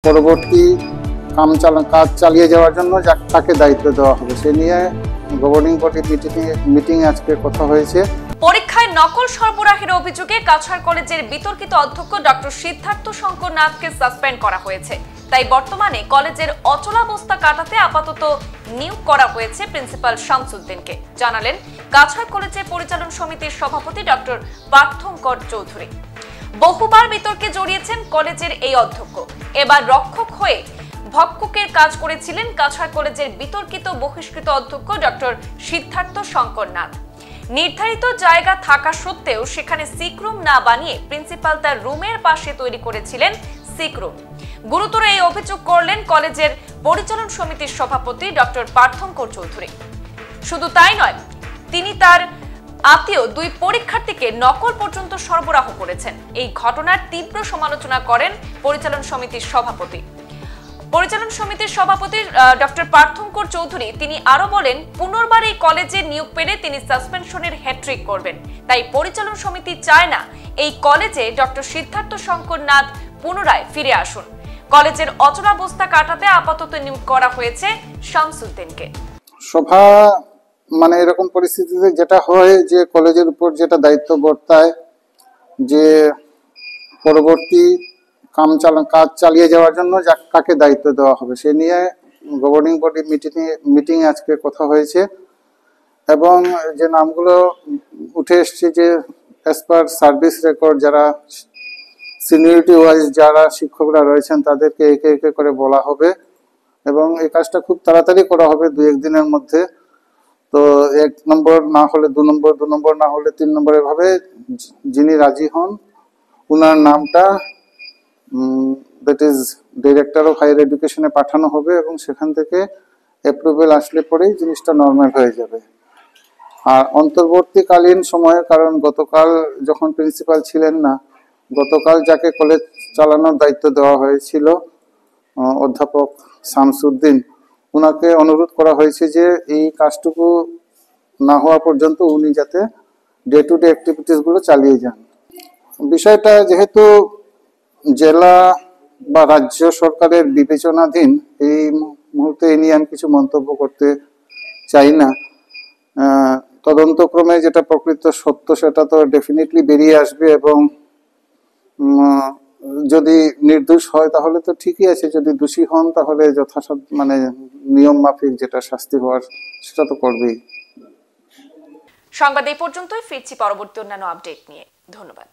পরবর্তী কাজ চালিয়ে যাওয়ার জন্য তাকে দায়িত্ব দেওয়া হবে সে নিয়ে গভর্নিং বডি মিটিং আজকে কথা হয়েছে। পরীক্ষায় নকল সরবরাহের অভিযোগে কাছাড় কলেজের বিতর্কিত অধ্যক্ষ ডক্টর সিদ্ধার্থ শঙ্কর নাথকে সাসপেন্ড করা হয়েছে। তাই বর্তমানে কলেজের অচলাবস্থা কাটাতে আপাতত নিয়োগ করা হয়েছে প্রিন্সিপাল শামসুদ্দিনকে, জানালেন কাছাড় কলেজের পরিচালন সমিতির সভাপতি ডক্টর পার্থঙ্কর চৌধুরী। বহুবার বিতর্কে জড়িয়েছেন কলেজের এই অধ্যক্ষ। এবার রক্ষক হয়ে ভক্ষকের কাজ করেছিলেন কাছাড় কলেজের বিতর্কিত বহিষ্কৃত অধ্যক্ষ ডক্টর সিদ্ধার্থ শঙ্কর নাথ। নির্ধারিত জায়গা থাকা সত্ত্বেও সেখানে সিকরুম না বানিয়ে প্রিন্সিপাল তার রুমের পাশে তৈরি করেছিলেন সিকরুম। গুরুতর এই অভিযোগ করলেন কলেজের পরিচালন সমিতির সভাপতি ডক্টর পার্থঙ্কর চৌধুরী। শুধু তাই নয়, তিনি তার আত্মীয় দুই পরীক্ষার্থীকে নকল পর্যন্ত সরবরাহ করেছেন। এই ঘটনার তীব্র সমালোচনা করেন পরিচালন সমিতির সভাপতি ডক্টর পার্থঙ্কর চৌধুরী। তিনি আরো বলেন, পুনর্বার এই কলেজে নিয়োগ পেলে তিনি সাসপেনশনের হ্যাট্রিক করবেন। তাই পরিচালন সমিতি চায় না এই কলেজে ডক্টর সিদ্ধার্থ শঙ্কর নাথ পুনরায় ফিরে আসুন। কলেজের অচলাবস্থা কাটাতে আপাতত নিয়োগ করা হয়েছে শামসুদ্দিনকে। সভা মানে এরকম পরিস্থিতিতে যেটা হয় যে কলেজের উপর যেটা দায়িত্ব বর্তায় যে পরবর্তী কাজ চালিয়ে যাওয়ার জন্য তাকে দায়িত্ব দেওয়া হবে সে নিয়ে গভর্নিং বডি মিটিং আজকে কথা হয়েছে। এবং যে নামগুলো উঠে এসছে যে অ্যাজ পার সার্ভিস রেকর্ড যারা সিনিয়রিটি ওয়াইজ যারা শিক্ষকরা রয়েছেন তাদেরকে একে একে করে বলা হবে এবং এই কাজটা খুব তাড়াতাড়ি করা হবে 2-1 দিনের মধ্যে। তো 1 নম্বর না হলে 2 নম্বর, 2 নম্বর না হলে 3 নম্বর, এভাবে যিনি রাজি হন উনার নামটা that is director of higher এডুকেশনে পাঠানো হবে এবং সেখান থেকে অ্যাপ্রুভেল আসলে পরেই জিনিসটা নর্মাল হয়ে যাবে। আর অন্তর্বর্তীকালীন সময়ে, কারণ গতকাল যখন প্রিন্সিপাল ছিলেন না, গতকাল যাকে কলেজ চালানোর দায়িত্ব দেওয়া হয়েছিল অধ্যাপক শামসুদ্দিন, উনাকে অনুরোধ করা হয়েছে যে এই কাজটুকু না হওয়া পর্যন্ত উনি যাতে ডে টু ডে অ্যাক্টিভিটিস গুলো চালিয়ে যান। বিষয়টা যেহেতু জেলা বা রাজ্য সরকারের বিবেচনাধীন, এই মুহূর্তে এই নিয়ে আমি কিছু মন্তব্য করতে চাই না। তদন্তক্রমে যেটা প্রকৃত সত্য সেটা তো ডেফিনেটলি বেরিয়ে আসবে এবং যদি নির্দোষ হয় তাহলে তো ঠিকই আছে, যদি দোষী হন তাহলে যথাসাধ্য মানে নিয়ম মাফিক যেটা শাস্তি হওয়ার সেটা তো করবেই। সংবাদ এই পর্যন্তই, ফিরছি পরবর্তী অন্যান্য আপডেট নিয়ে। ধন্যবাদ।